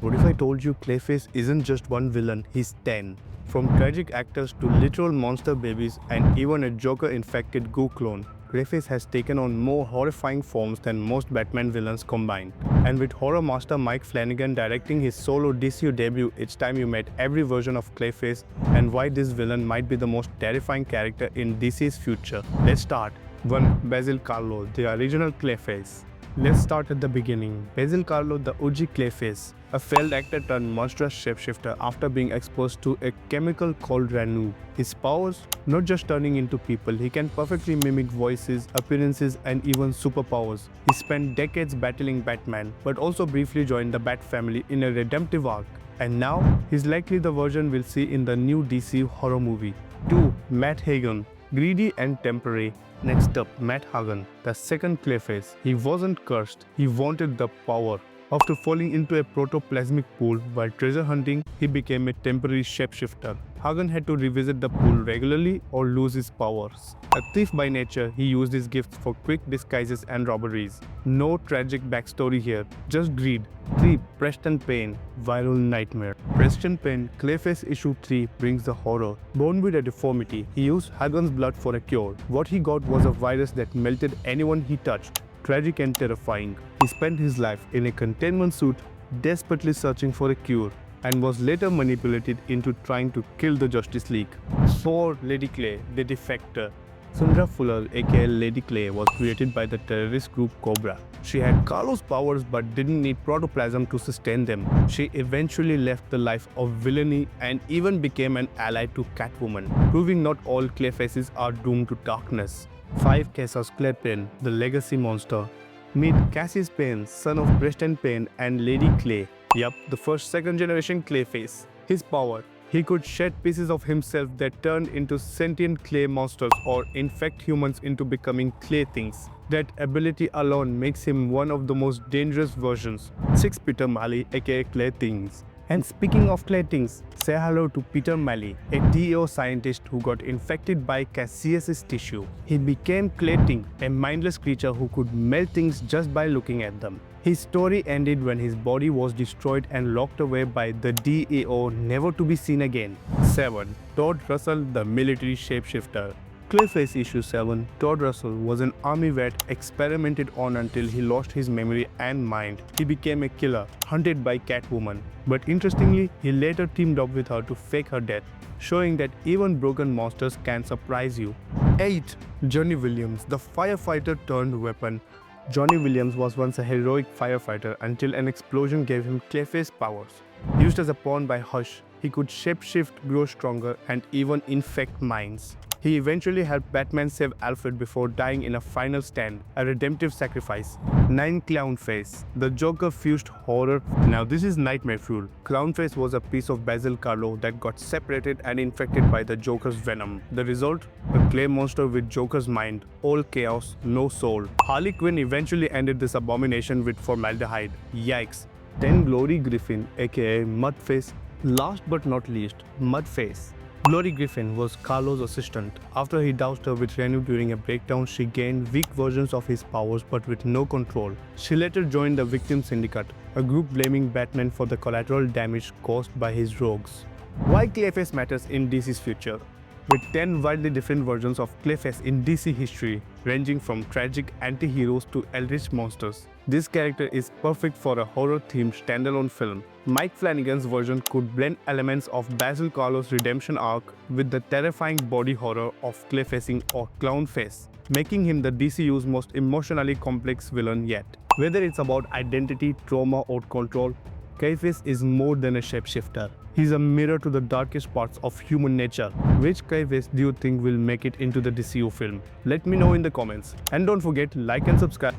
What if I told you Clayface isn't just one villain, he's 10? From tragic actors to literal monster babies and even a Joker-infected goo clone, Clayface has taken on more horrifying forms than most Batman villains combined. And with horror master Mike Flanagan directing his solo DCU debut, it's time you met every version of Clayface and why this villain might be the most terrifying character in DC's future. Let's start. 1. Basil Karlo, the original Clayface. Let's start at the beginning. Basil Karlo, the OG Clayface, a failed actor turned monstrous shapeshifter after being exposed to a chemical called Ranu. His powers? Not just turning into people, he can perfectly mimic voices, appearances, and even superpowers. He spent decades battling Batman, but also briefly joined the Bat family in a redemptive arc. And now, he's likely the version we'll see in the new DC horror movie. 2. Matt Hagen, greedy and temporary. Next up, Matt Hagen, the second Clayface. He wasn't cursed, he wanted the power. After falling into a protoplasmic pool while treasure hunting, he became a temporary shapeshifter. Hagen had to revisit the pool regularly or lose his powers. A thief by nature, he used his gifts for quick disguises and robberies. No tragic backstory here, just greed. 3. Preston Payne, viral nightmare. Preston Payne, Clayface issue 3 brings the horror. Born with a deformity, he used Hagen's blood for a cure. What he got was a virus that melted anyone he touched. Tragic and terrifying. He spent his life in a containment suit, desperately searching for a cure, and was later manipulated into trying to kill the Justice League. 4. Lady Clay, the Defector. Sundra Fuller, aka Lady Clay, was created by the terrorist group Cobra. She had Karlo's powers but didn't need protoplasm to sustain them. She eventually left the life of villainy and even became an ally to Catwoman, proving not all Clayfaces are doomed to darkness. 5. Cassius Clay Payne, the Legacy Monster. Meet Cassius Payne, son of Preston Payne and Lady Clay. Yup, the first second-generation Clayface. His power: he could shed pieces of himself that turned into sentient clay monsters or infect humans into becoming clay things. That ability alone makes him one of the most dangerous versions. 6. Peter Malley, aka Clay Things. And speaking of clay things, say hello to Peter Malley, a DO scientist who got infected by Cassius's tissue. He became Clay Thing, a mindless creature who could melt things just by looking at them. His story ended when his body was destroyed and locked away by the DAO, never to be seen again. 7. Todd Russell, the military shapeshifter. Clayface issue 7, Todd Russell was an army vet experimented on until he lost his memory and mind. He became a killer, hunted by Catwoman. But interestingly, he later teamed up with her to fake her death, showing that even broken monsters can surprise you. 8. Johnny Williams, the firefighter turned weapon. Johnny Williams was once a heroic firefighter until an explosion gave him Clayface powers. Used as a pawn by Hush, he could shapeshift, grow stronger, and even infect minds. He eventually helped Batman save Alfred before dying in a final stand, a redemptive sacrifice. 9. Clownface, the Joker-fused horror. Now this is nightmare fuel. Clownface was a piece of Basil Karlo that got separated and infected by the Joker's venom. The result? A clay monster with Joker's mind, all chaos, no soul. Harley Quinn eventually ended this abomination with formaldehyde. Yikes. 10. Glory Griffin, aka Mudface. Last but not least, Mudface. Glory Griffin was Karlo's assistant. After he doused her with Renu during a breakdown, she gained weak versions of his powers but with no control. She later joined the Victim Syndicate, a group blaming Batman for the collateral damage caused by his rogues. Why Clayface matters in DC's future? With 10 wildly different versions of Clayface in DC history, ranging from tragic anti-heroes to eldritch monsters, this character is perfect for a horror-themed standalone film. Mike Flanagan's version could blend elements of Basil Karlo's redemption arc with the terrifying body horror of Clayfacing or Clownface, making him the DCU's most emotionally complex villain yet. Whether it's about identity, trauma, or control, Clayface is more than a shapeshifter. He's a mirror to the darkest parts of human nature. Which Clayface do you think will make it into the DCU film? Let me know in the comments. And don't forget, like and subscribe.